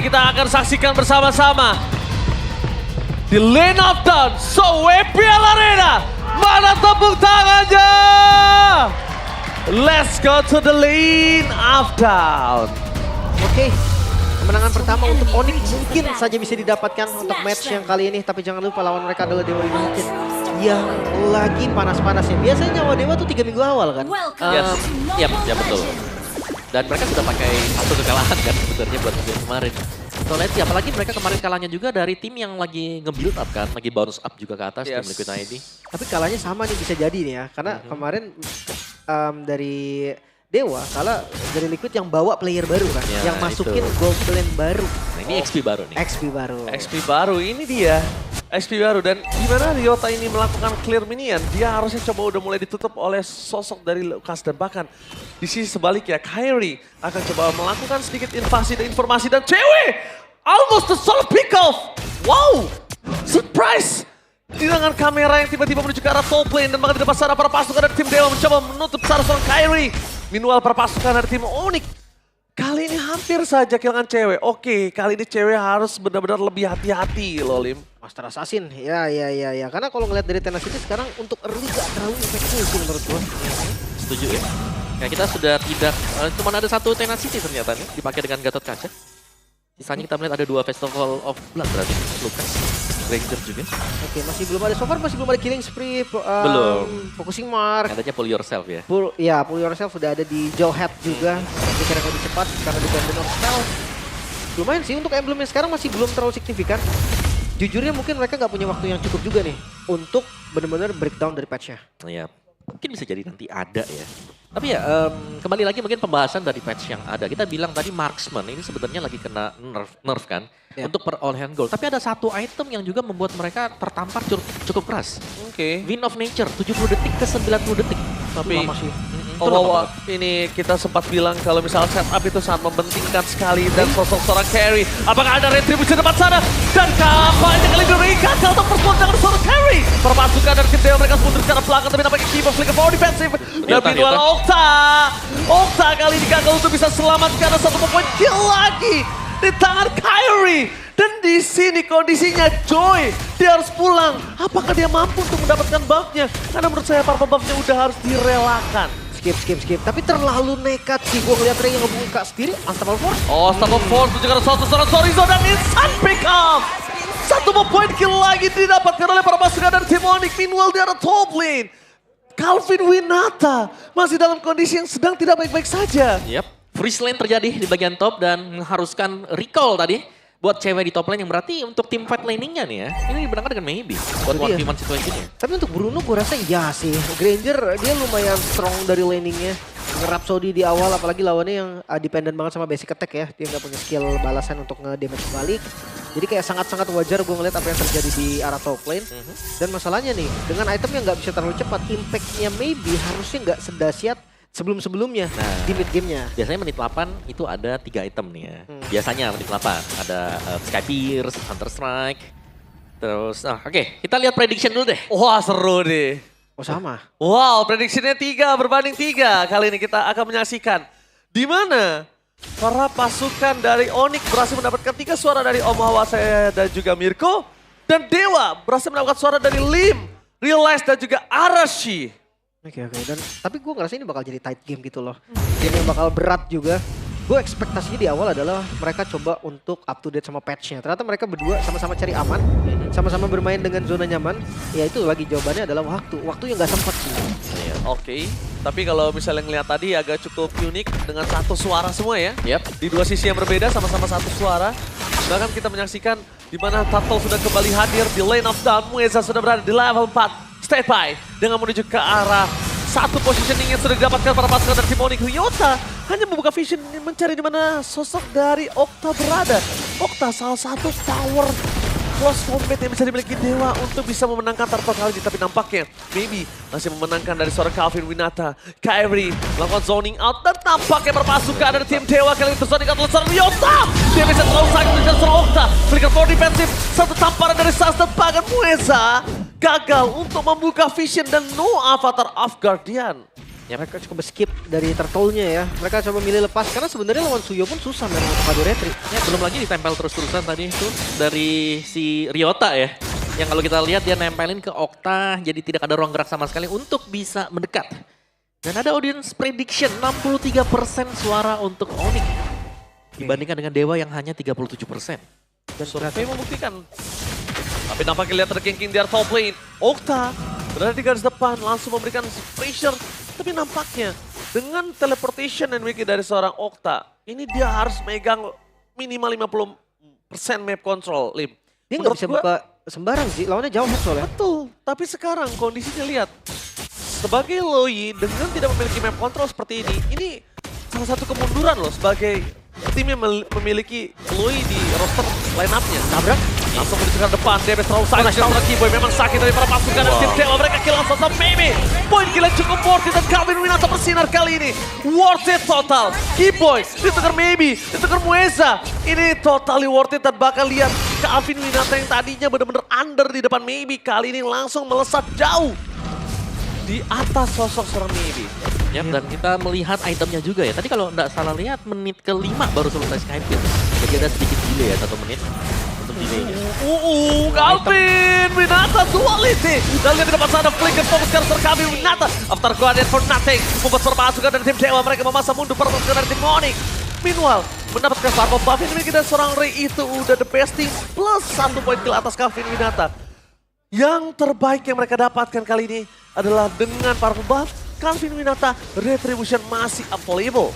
Kita akan saksikan bersama-sama di Lane of Down, Sowepial Arena. Mana tepuk tangannya? Let's go to the Lane of Down. Oke, kemenangan pertama untuk Onyx mungkin saja bisa didapatkan untuk match yang kali ini. Tapi jangan lupa lawan mereka adalah Dewa United yang lagi panas-panasnya. Biasanya nyawa Dewa tuh 3 minggu awal kan? Ya betul. Dan mereka sudah pakai satu kekalahan kan sebenarnya buat game kemarin. So let's see, apalagi mereka kemarin kalahnya juga dari tim yang lagi nge-build up kan, lagi bounce up juga ke atas tim Liquid ID. Tapi kalahnya sama nih bisa jadi nih ya. Karena kemarin dari Dewa kalah dari Liquid yang bawa player baru kan. Ya, yang masukin gold lane baru. Nah, ini XP baru nih. XP baru. XP baru, ini dia. XP baru, dan gimana Ryota ini melakukan clear minion, dia harusnya coba udah mulai ditutup oleh sosok dari Lucas, dan bahkan di sisi sebaliknya Kairi akan coba melakukan sedikit invasi dan informasi, dan cewek almost the solo pick off. Wow, surprise! Dengan kamera yang tiba-tiba menuju ke arah top lane, dan bahkan di depan sana para pasukan dari tim Dewa mencoba menutup seorang Kairi. Meanwhile para pasukan dari tim Onyx kali ini hampir saja kehilangan cewek. Oke, kali ini cewek harus benar-benar lebih hati-hati loh, Lim. Master Assassin, ya. Karena kalau ngeliat dari Tenacity sekarang untuk early gak terlalu efektif sih menurut gua. Setuju ya? Kayak kita sudah tidak, cuma ada satu Tenacity ternyata nih, dipakai dengan Gatot Kaca. Sisanya kita melihat ada 2 Festival of Blood berarti, Lucas, Ranger juga. Oke, masih belum ada, so far masih belum ada killing spree, Belum. focusing mark. Katanya pull yourself ya. Pull yourself sudah ada di Jawhead juga, tapi kira lebih cepat karena dependent on spell. Lumayan sih untuk emblemnya sekarang masih belum terlalu signifikan. Jujurnya mungkin mereka nggak punya waktu yang cukup juga nih untuk benar-benar breakdown dari patch-nya. Iya, mungkin bisa jadi nanti ada ya. Tapi ya kembali lagi mungkin pembahasan dari patch yang ada. Kita bilang tadi marksman ini sebenarnya lagi kena nerf kan untuk perolehan gold. Tapi ada satu item yang juga membuat mereka tertampar cukup keras. Oke. Wind of Nature 70 detik ke 90 detik. Tapi Lama sih. ini kita sempat bilang kalau misal setup itu sangat mementingkan sekali, dan sosok seorang carry. Apakah ada retribusi depan sana? Dan kampanye kali ini gagal untuk bersuara dengan seorang carry. Perpasukan dari tim Dewa mereka mundur ke arah belakang, tapi nampaknya Kiba flicker for defensive. Dan meanwhile Okta kali ini gagal untuk bisa selamatkan, ada satu poin kill lagi di tangan Kairi. Dan di sini kondisinya Joy, dia harus pulang. Apakah dia mampu untuk mendapatkan buff-nya? Karena menurut saya para buff-nya udah harus direlakan. Skip. Tapi terlalu nekat sih. Gue ngeliat Ray yang ngebuka sendiri. Unstoppable Force. Oh, Unstoppable Force juga ada seorang Sorizo dan instant pick up. Satu poin kill lagi didapatkan oleh para pasukan dari tim Onyx. Meanwhile di arah top lane, Calvin Winata masih dalam kondisi yang sedang tidak baik-baik saja. Yap, freeze lane terjadi di bagian top dan mengharuskan recall tadi buat cewek di top lane, yang berarti untuk tim fight laningnya nih ya. Ini dibenarkan dengan maybe buat 1v1 situationnya. Tapi untuk Bruno gue rasa iya sih. Granger dia lumayan strong dari laningnya. Rhapsody di awal apalagi lawannya yang dependent banget sama basic attack ya. Dia nggak punya skill balasan untuk nge-damage balik. Jadi kayak sangat-sangat wajar gue ngeliat apa yang terjadi di arah top lane. Dan masalahnya nih, dengan item yang nggak bisa terlalu cepat, impact-nya maybe harusnya nggak sedahsyat sebelum-sebelumnya di mid game-nya. Biasanya menit 8 itu ada 3 item nih ya. Biasanya menit 8 ada Sky Pierce, Hunter Strike. Terus, oke, kita lihat prediction dulu deh. Wah, seru deh. Oh sama. Wow, prediksinya 3 berbanding 3. Kali ini kita akan menyaksikan di mana para pasukan dari Onyx berhasil mendapatkan 3 suara dari Om Hawase dan juga Mirko. Dan Dewa berhasil mendapatkan suara dari Lim, Realize dan juga Arashi. Oke. Dan tapi gue ngerasa ini bakal jadi tight game gitu loh. Game yang bakal berat juga. Gue ekspektasinya di awal adalah mereka coba untuk up to date sama patch-nya. Ternyata mereka berdua sama-sama cari aman, sama-sama bermain dengan zona nyaman. Ya itu lagi jawabannya adalah waktu. Waktu yang gak sempat sih. Oke, tapi kalau misalnya ngelihat tadi agak cukup unik dengan satu suara semua ya. Yap. Di 2 sisi yang berbeda sama-sama satu suara. Bahkan kita menyaksikan di mana Turtle sudah kembali hadir di Lane of Down. Mueza sudah berada di level 4. Stay by dengan menuju ke arah satu positioning yang sudah didapatkan para pasukan dari tim Onyx. Ryota hanya membuka vision mencari di mana sosok dari Okta berada. Okta salah satu tower close combat yang bisa dimiliki Dewa untuk bisa memenangkan Turtle kali ini. Tapi nampaknya maybe masih memenangkan dari seorang Calvin Winata. Kairi melakukan zoning out dan tampaknya perpasukan dari tim Dewa kali ini terzoning out oleh seorang Ryota. Dia bisa terlalu sakit dengan seorang Okta. Flicker for defensive, satu tamparan dari Sas dan bahkan Mueza gagal untuk membuka vision dan no avatar of Guardian. Ya, Mereka cukup skip dari turtle-nya ya. Mereka coba milih lepas karena sebenarnya lawan Suyo pun susah memang untuk adu retri. ya belum lagi ditempel terus-terusan tadi itu dari si Ryota ya. Yang kalau kita lihat dia nempelin ke Okta, jadi tidak ada ruang gerak sama sekali untuk bisa mendekat. Dan ada audience prediction 63% suara untuk Onyx. Dibandingkan dengan Dewa yang hanya 37%. Dan survei membuktikan. Tapi nampaknya lihat terkengking di top lane. Okta berada di garis depan langsung memberikan pressure. Tapi nampaknya dengan teleportation yang dimiliki dari seorang Okta, ini dia harus megang minimal 50% map control, Lim. Dia nggak Menurut bisa gua, buka sembarang sih, lawannya jauh soalnya. betul, tapi sekarang kondisinya lihat. Sebagai Loi dengan tidak memiliki map control seperti ini salah satu kemunduran loh sebagai tim yang memiliki Loi di roster line-up-nya. Tabrak. Langsung menuju ke depan, DB terlalu sakit. Seorang Keyboy memang sakit dari para pasukan dan tim Dewa. Mereka kill langsung sama Mimi. Poin kill cukup worth it dan Calvin Winata bersinar kali ini. Worth it total. Keyboy ditukar Mimi, ditukar Mueza. Ini totally worth it dan bakal lihat Calvin Winata yang tadinya benar-benar under di depan Mimi. Kali ini langsung melesat jauh di atas sosok seorang Mimi. Yap, dan kita melihat itemnya juga ya. Tadi kalau nggak salah lihat menit ke-5 baru selesai Skype. Jadi ada sedikit delay ya, 1 menit untuk delaynya. Calvin Winata duality. Dan lihat di depan sana flicker fokus ke Calvin Winata. After Guardian for nothing. Membuat serba pasukan dari tim Dewa. Mereka memasang mundur para pasukan dari tim Onyx. Meanwhile, mendapatkan Farbo buff ini kita seorang Ray itu udah the best team. Plus 1 poin kill atas Calvin Winata. Yang terbaik yang mereka dapatkan kali ini adalah dengan Farbo buff. Calvin Winata Retribution masih available.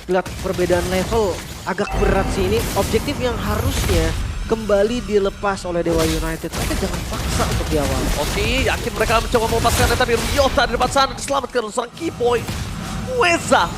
Lihat perbedaan level agak berat sih ini. Objektif yang harusnya kembali dilepas oleh Dewa United. Mereka jangan paksa untuk di awal. Oke, yakin mereka mencoba melepaskannya, tapi Ryota di depan sana diselamatkan oleh seorang Keyboy. Mueza,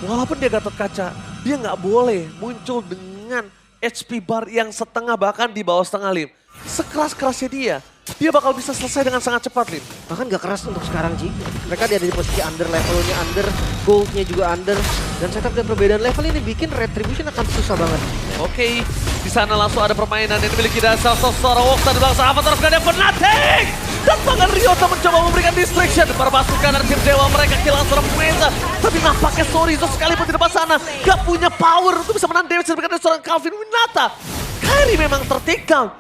walaupun dia Gatot Kaca, dia nggak boleh muncul dengan HP bar yang setengah bahkan di bawah setengah, Lim. Sekeras-kerasnya dia bakal bisa selesai dengan sangat cepat, Lim. Bahkan gak keras untuk sekarang Ji. Mereka ada di posisi under, levelnya under, goldnya juga under. Dan setup dan perbedaan level ini bikin Retribution akan susah banget. Oke, di sana langsung ada permainan yang dimiliki dari seorang Wokta di belakang sahabat terus gak ada Fnatic. Dan bahkan Ryota mencoba memberikan distraction para pasukan dari tim Dewa. Mereka kill langsung Mueza. Tapi nampaknya Sorizo sekalipun di depan sana gak punya power untuk bisa menang damage dari seorang Calvin Winata. Kairi memang tertikam.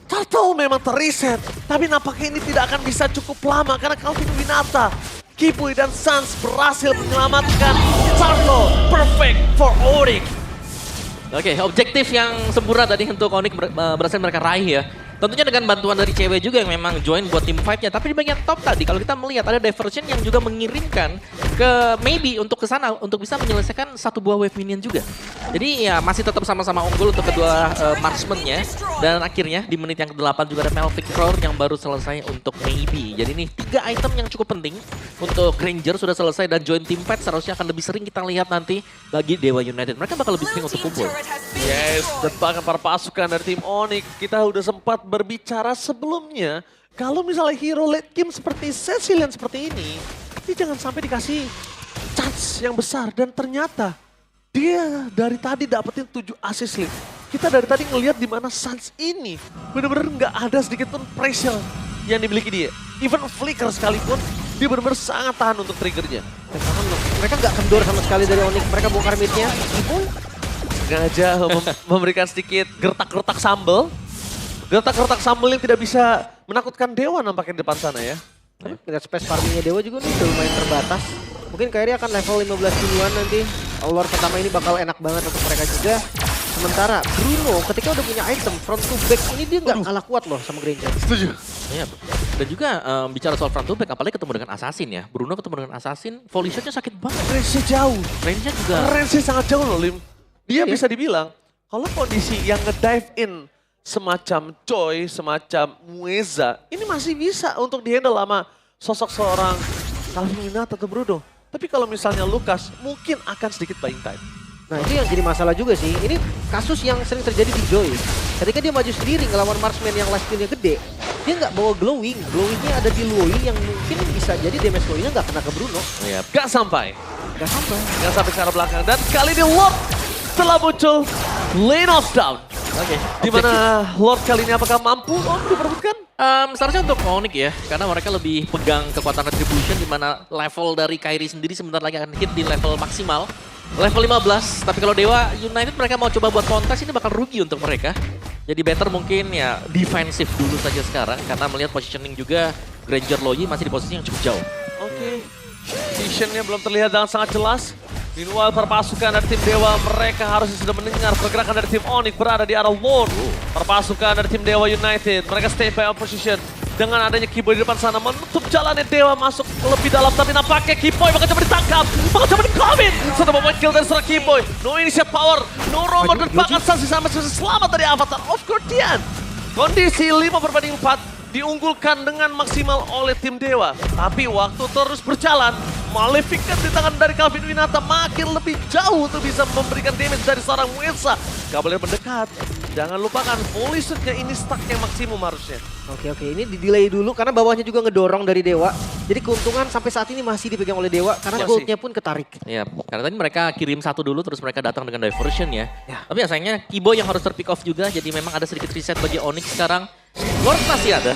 Turtle memang teriset, tapi nampaknya ini tidak akan bisa cukup lama karena Calvin Winata, Keyboy dan Sans berhasil menyelamatkan Turtle. Perfect for Onyx. Oke, objektif yang sempurna tadi untuk Onyx berhasil mereka raih ya. Tentunya dengan bantuan dari cewek juga yang memang join buat tim fight-nya. Tapi di bagian top tadi kalau kita melihat ada diversion yang juga mengirimkan ke maybe untuk ke sana untuk bisa menyelesaikan satu buah wave minion juga. Jadi ya masih tetap sama-sama unggul untuk kedua marksman-nya. Dan akhirnya di menit yang ke-8 juga ada Melvic Roar yang baru selesai untuk maybe. Jadi ini 3 item yang cukup penting untuk Granger sudah selesai dan join tim fight seharusnya akan lebih sering kita lihat nanti bagi Dewa United. Mereka bakal lebih sering untuk kumpul. Yes, dan bahkan para pasukan dari tim Onyx kita udah sempat berbicara sebelumnya. Kalau misalnya hero late game seperti Cecilian seperti ini, dia jangan sampai dikasih chance yang besar. Dan ternyata dia dari tadi dapetin 7 assist lead. Kita dari tadi ngelihat di mana Sans ini benar-benar nggak ada sedikit pun pressure yang dimiliki dia. Even flicker sekalipun, dia benar-benar sangat tahan untuk triggernya. Mereka nggak kendor sama sekali dari Onyx. Mereka bongkar midnya. Sengaja memberikan sedikit gertak-gertak sambal. Gertak-gertak sambal yang tidak bisa menakutkan Dewa nampaknya di depan sana ya. Lihat space farmingnya Dewa juga nih udah lumayan terbatas. Mungkin Kairi akan level 15 duluan nanti. Awal pertama ini bakal enak banget untuk mereka juga. Sementara Bruno ketika udah punya item front to back ini dia nggak kalah kuat loh sama Granger. Setuju. Iya, dan juga bicara soal front to back, apalagi ketemu dengan Assassin ya. Bruno ketemu dengan Assassin, volley shotnya sakit banget. Range-nya jauh. Range-nya juga. Range-nya sangat jauh loh, Lim. Dia bisa dibilang, kalau kondisi yang nge-dive in semacam Choi, semacam Mueza, ini masih bisa untuk di-handle sama sosok seorang Calvin Winata atau Bruno. Tapi kalau misalnya Lucas, mungkin akan sedikit buying time. Nah itu yang jadi masalah juga sih. Ini kasus yang sering terjadi di Joy. Ketika dia maju sendiri ngelawan marksman yang lifesteal-nya gede, dia nggak bawa glowing. Glowingnya ada di Loi yang mungkin bisa jadi damage Loi-nya nggak kena ke Bruno. Iya, gak sampai. Gak sampai. Gak sampai ke arah belakang. Dan kali ini Lord telah muncul Lane of Down. Oke. Di mana Lord kali ini apakah mampu diperebutkan? Seharusnya untuk Onyx ya, karena mereka lebih pegang kekuatan Retribution di mana level dari Kairi sendiri sebentar lagi akan hit di level maksimal. Level 15, tapi kalau Dewa United mereka mau coba buat kontes ini bakal rugi untuk mereka. Jadi better mungkin ya defensif dulu saja sekarang, karena melihat positioning juga Granger Loyi masih di posisi yang cukup jauh. Oke. Visionnya belum terlihat dengan sangat jelas. Meanwhile, perpasukan dari tim Dewa mereka harusnya sudah mendengar pergerakan dari tim Onyx berada di arah Lord. Perpasukan dari tim Dewa United, mereka stay by opposition. Dengan adanya Kiboy di depan sana menutup jalannya Dewa masuk lebih dalam, tapi nampaknya Kiboy bakal coba ditangkap, bakal coba di-commit. Sudah membuat kill dari seorang Kiboy. No initial power, no romer, dan bahkan Sansi sama selamat dari avatar of Guardian. Kondisi 5/4 diunggulkan dengan maksimal oleh tim Dewa. Tapi waktu terus berjalan, Maleficent di tangan dari Calvin Winata makin lebih jauh untuk bisa memberikan damage dari seorang Muesa. Gak boleh mendekat. Jangan lupakan fully shoot-nya ini stack-nya maksimum harusnya. Oke, ini di-delay dulu karena bawahnya juga ngedorong dari Dewa. Jadi keuntungan sampai saat ini masih dipegang oleh Dewa karena goldnya pun ketarik. Ya, karena tadi mereka kirim satu dulu terus mereka datang dengan diversion ya. Tapi ya sayangnya Kiboy yang harus ter-pick off juga, jadi memang ada sedikit reset bagi Onyx sekarang. Lord masih ada.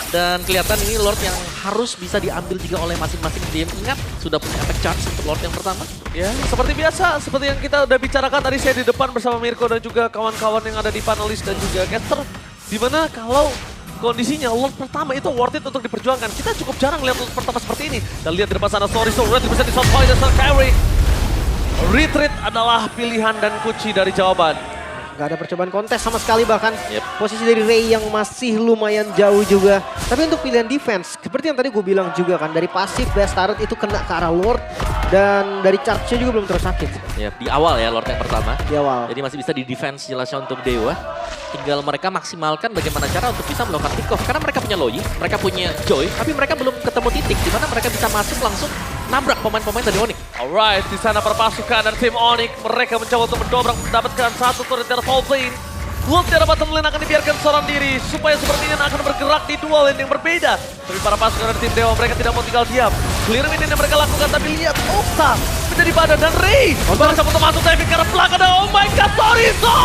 Dan kelihatan ini Lord yang harus bisa diambil juga oleh masing-masing tim. Ingat, sudah punya efek charge untuk Lord yang pertama. Ya, seperti biasa, seperti yang kita udah bicarakan tadi saya di depan bersama Mirko dan juga kawan-kawan yang ada di panelis dan juga caster. Dimana kalau kondisinya Lord pertama itu worth it untuk diperjuangkan. Kita cukup jarang lihat Lord pertama seperti ini. Dan lihat di depan sana, sorry, so Red bisa di-shot point dan Kairi. Retreat adalah pilihan dan kunci dari jawaban. Gak ada percobaan kontes sama sekali bahkan. Posisi dari Ray yang masih lumayan jauh juga. Tapi untuk pilihan defense, seperti yang tadi gue bilang juga kan, dari pasif best turret itu kena ke arah Lord. Dan dari charge-nya juga belum terlalu sakit. Ya, di awal ya Lord yang pertama. Di awal. Jadi masih bisa di defense jelasnya untuk Dewa. Tinggal mereka maksimalkan bagaimana cara untuk bisa melakukan pick off. Karena mereka punya Loyi, mereka punya Joy, tapi mereka belum ketemu titik di mana mereka bisa masuk langsung nabrak pemain-pemain dari Onyx. Alright, di sana perpasukan dari tim Onyx. Mereka mencoba untuk mendobrak mendapatkan satu turret dari top lane. Lord dari bottom lane akan dibiarkan seorang diri supaya super minion akan bergerak di dua lane yang berbeda. Tapi para pasukan dari tim Dewa mereka tidak mau tinggal diam. Clear minion yang mereka lakukan, tapi lihat Okta menjadi badan dan Ray berusaha untuk masuk diving ke arah belakang. Oh my god, Torizo!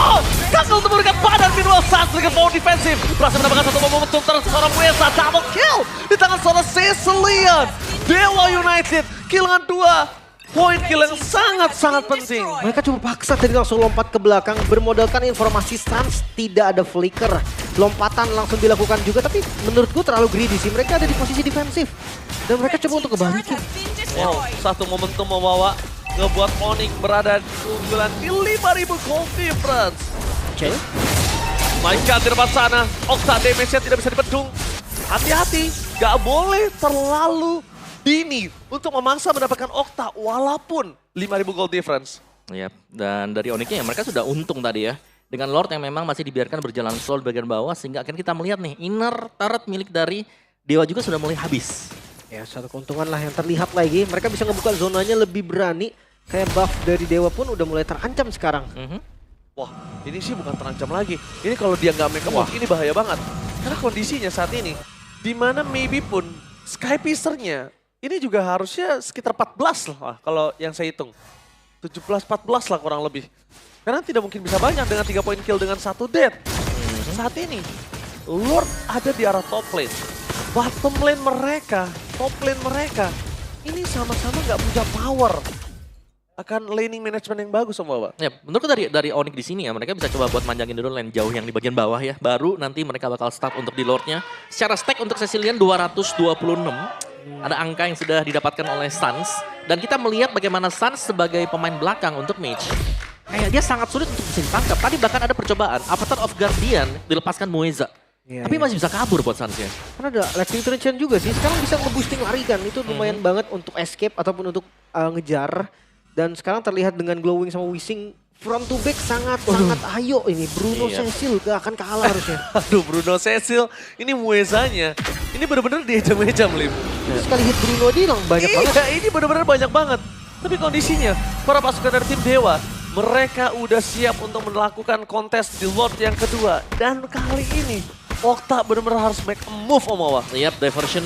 Gagal untuk memberikan badan minimal Sans dengan power defensif. Berhasil mendapatkan satu momentum terus seorang Muesa. Double kill di tangan seorang Sicilian. Dewa United kehilangan 2 poin kill yang sangat-sangat penting. Mereka cuma paksa tadi langsung lompat ke belakang, bermodalkan informasi Sans, tidak ada flicker. Lompatan langsung dilakukan juga, tapi menurutku terlalu greedy sih. Mereka ada di posisi defensif. Dan mereka coba untuk kebalikin. Wow, satu momentum membawa ngebuat Onyx berada di keunggulan di 5.000 gold difference. Oke. My God, di depan sana, Okta damage-nya tidak bisa dibendung. Hati-hati, gak boleh terlalu dini untuk memangsa mendapatkan Okta walaupun 5.000 gold difference. Ya, dan dari Onyx-nya ya mereka sudah untung tadi ya. Dengan Lord yang memang masih dibiarkan berjalan slow di bagian bawah sehingga akhirnya kita melihat nih inner turret milik dari Dewa juga sudah mulai habis. Ya, satu keuntungan lah yang terlihat lagi. Mereka bisa ngebuka zonanya lebih berani. Kayak buff dari Dewa pun udah mulai terancam sekarang. Wah, ini sih bukan terancam lagi. Ini kalau dia nggak make move, ini bahaya banget. Karena kondisinya saat ini, dimana maybe pun Skypicer-nya ini juga harusnya sekitar 14 lah kalau yang saya hitung. 17-14 lah kurang lebih. Karena tidak mungkin bisa banyak dengan 3 poin kill dengan 1 death. Saat ini, Lord ada di arah top lane. Bottom lane mereka, top lane mereka, ini sama-sama nggak punya power. Akan laning management yang bagus sama Bapak. Ya, menurutku dari Onyx di sini ya, mereka bisa coba buat manjangin dulu lane jauh yang di bagian bawah ya. Baru nanti mereka bakal start untuk di Lordnya. Secara stack untuk Sicilian 226. Ada angka yang sudah didapatkan oleh Sans. Dan kita melihat bagaimana Sans sebagai pemain belakang untuk mage. Kayak dia sangat sulit untuk bisa ditangkap. Tadi bahkan ada percobaan, Avatar of Guardian dilepaskan Mueza. Tapi masih bisa kabur buat Sans ya. Karena ada Lightning Transcend juga sih. Sekarang bisa nge-boosting lari kan. Itu lumayan banget untuk escape ataupun untuk ngejar. Dan sekarang terlihat dengan glowing sama wishing front to back sangat-sangat ayo ini. Bruno Cecil gak akan kalah harusnya. Aduh, Bruno Cecil, ini Muezanya. Ini benar-benar diejam-ejam, Lim. Sekali hit Bruno aja hilang banyak banget. Iya, ini benar-benar banyak banget. Tapi kondisinya, para pasukan dari tim Dewa, mereka udah siap untuk melakukan kontes di Lord yang kedua. Dan kali ini, Okta benar-benar harus make a move, Om Awa. Yap, diversion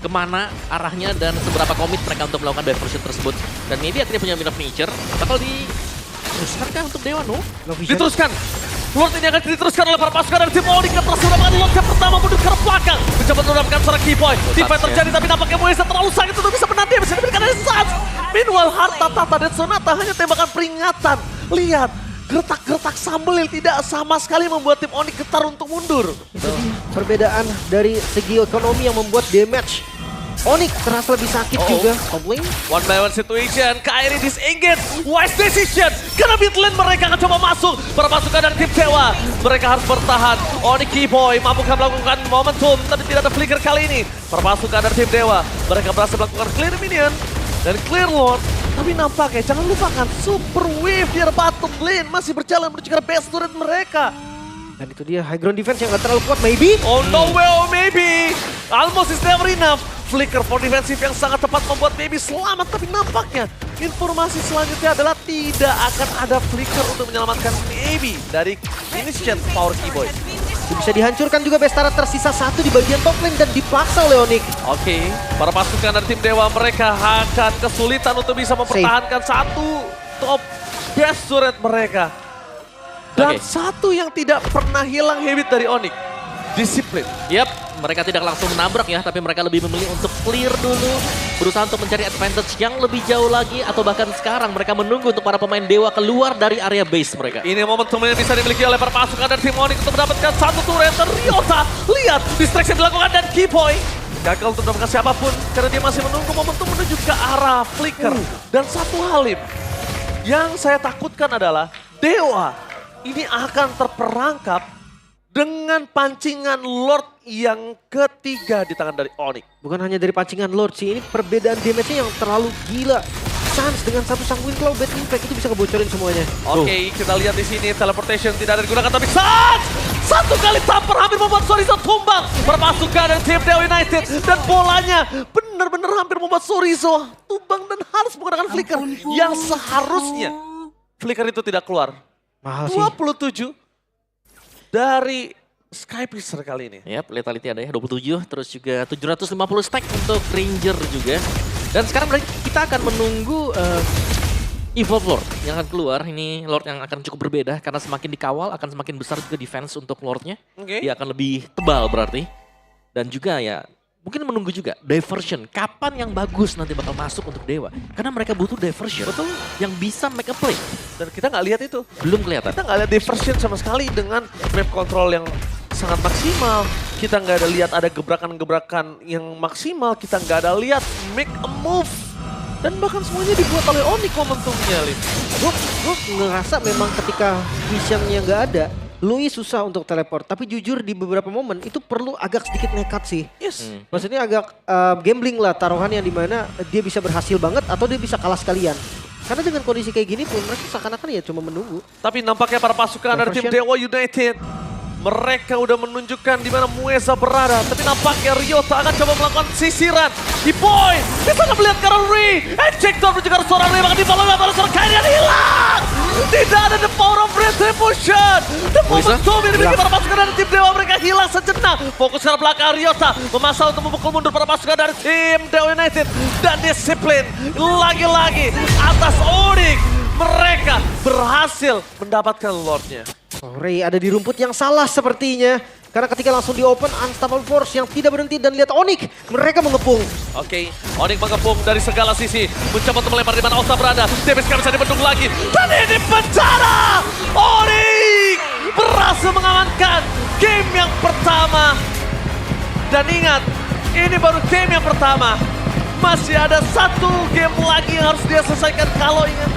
kemana arahnya dan seberapa komit mereka untuk melakukan diversion tersebut. Dan maybe akhirnya punya minor nature. Bakal diteruskan kah untuk Dewa, no? Diteruskan. Lord ini akan diteruskan oleh para pasukan dari tim Onyx. Yang berhasil mendapatkan Lord yang pertama mundur ke arah belakang. Mencoba mendapatkan seorang Keyboy. Tipe terjadi tapi nampaknya Moesa terlalu sakit untuk bisa menang. Dia bisa diberikan dari Sans. Meanwhile Harta, Tata, dan Sonata hanya tembakan peringatan. Lihat, gertak-gertak Sambelil tidak sama sekali membuat tim Onyx getar untuk mundur. Itu dia perbedaan dari segi ekonomi yang membuat damage Onyx terasa lebih sakit juga. Komplain. One by one situation, Kairi disengage, wise decision. Karena mid lane mereka akan coba masuk. Para pasukan dari tim Dewa, mereka harus bertahan. Onyx Keyboy mampukah melakukan momentum, tapi tidak ada flicker kali ini. Para pasukan dari tim Dewa, mereka berhasil melakukan clear minion dan clear Lord. Tapi nampaknya jangan lupakan Super Wave di bottom lane masih berjalan menuju ke base turret mereka. Dan itu dia high ground defense yang gak terlalu kuat, maybe. Oh no way, oh maybe. Almost is never enough. Flicker for defensive yang sangat tepat membuat maybe selamat. Tapi nampaknya informasi selanjutnya adalah tidak akan ada flicker untuk menyelamatkan maybe dari initiate power Keyboy. Bisa dihancurkan juga Bestara, tersisa satu di bagian top lane dan dipaksa oleh Onyx. Oke, para pasukan dari tim Dewa mereka akan kesulitan untuk bisa mempertahankan satu top base turret mereka. Dan satu yang tidak pernah hilang habit dari Onyx, disiplin. Yap, mereka tidak langsung menabrak ya, tapi mereka lebih memilih untuk clear dulu. Berusaha untuk mencari advantage yang lebih jauh lagi, atau bahkan sekarang mereka menunggu untuk para pemain Dewa keluar dari area base mereka. Ini momentum yang bisa dimiliki oleh para pasukan dari tim Onyx untuk mendapatkan satu turret. Ryota, lihat distraction dilakukan dan Keyboy gagal untuk mendapatkan siapapun karena dia masih menunggu momentum menuju ke arah flicker. Dan satu hal yang saya takutkan adalah Dewa ini akan terperangkap dengan pancingan Lord yang ketiga di tangan dari Onyx. Bukan hanya dari pancingan Lord sih, ini perbedaan damage-nya yang terlalu gila. Sans dengan satu Sanguine Claw, Bad Impact itu bisa ngebocorin semuanya. Oke, kita lihat di sini teleportation tidak ada digunakan, tapi Sans satu kali tampar hampir membuat Sorizo tumbang. Berpasukan dari tim Dewa United dan bolanya benar-benar hampir membuat Sorizo tumbang dan harus menggunakan flicker yang seharusnya flicker itu tidak keluar. Mahal sih. 27 dari Skypicer kali ini. Yap, lethality ada ya 27, terus juga 750 stack untuk Ranger juga. Dan sekarang kita akan menunggu Evolve Lord yang akan keluar. Ini Lord yang akan cukup berbeda karena semakin dikawal akan semakin besar juga defense untuk Lordnya. Dia akan lebih tebal berarti. Dan juga ya mungkin menunggu juga diversion. Kapan yang bagus nanti bakal masuk untuk Dewa. Karena mereka butuh diversion. Betul. Yang bisa make a play. Dan kita nggak lihat itu. Belum kelihatan. Kita nggak lihat diversion sama sekali dengan map control yang sangat maksimal. Kita nggak ada lihat ada gebrakan-gebrakan yang maksimal. Kita nggak ada lihat make a move. Dan bahkan semuanya dibuat oleh Onyx momentumnya, Lin. Gue ngerasa memang ketika visionnya nggak ada, Lui susah untuk teleport. Tapi jujur di beberapa momen itu perlu agak sedikit nekat sih. Yes. Maksudnya agak gambling lah taruhan yang dimana dia bisa berhasil banget atau dia bisa kalah sekalian. Karena dengan kondisi kayak gini pun mereka seakan-akan ya cuma menunggu. Tapi nampaknya para pasukan dari tim Dewa United, mereka udah menunjukkan di mana Moesa berada. Tapi nampaknya Ryota akan coba melakukan sisiran. Keyboy bisa nggak melihat Karolri. Ejector menuju ke arah seorang bahkan di bawah oleh seorang Kairi yang hilang. Tidak ada the power of retribution. The momentum yang dimiliki para pasukan dari tim Dewa mereka hilang sejenak. Fokus ke arah belakang Ryota memasang untuk memukul mundur para pasukan dari tim Dewa United. Dan disiplin lagi-lagi atas Onyx. Mereka berhasil mendapatkan Lordnya. Ray ada di rumput yang salah sepertinya. Karena ketika langsung di open, Unstoppable Force yang tidak berhenti dan lihat Onyx, mereka mengepung. Oke, Onyx mengepung dari segala sisi. Mencoba untuk melempar di mana Osta berada. Davis gak bisa dibendung lagi. Dan ini penjara! Onyx berhasil mengamankan game yang pertama. Dan ingat, ini baru game yang pertama. Masih ada satu game lagi yang harus dia selesaikan kalau ingin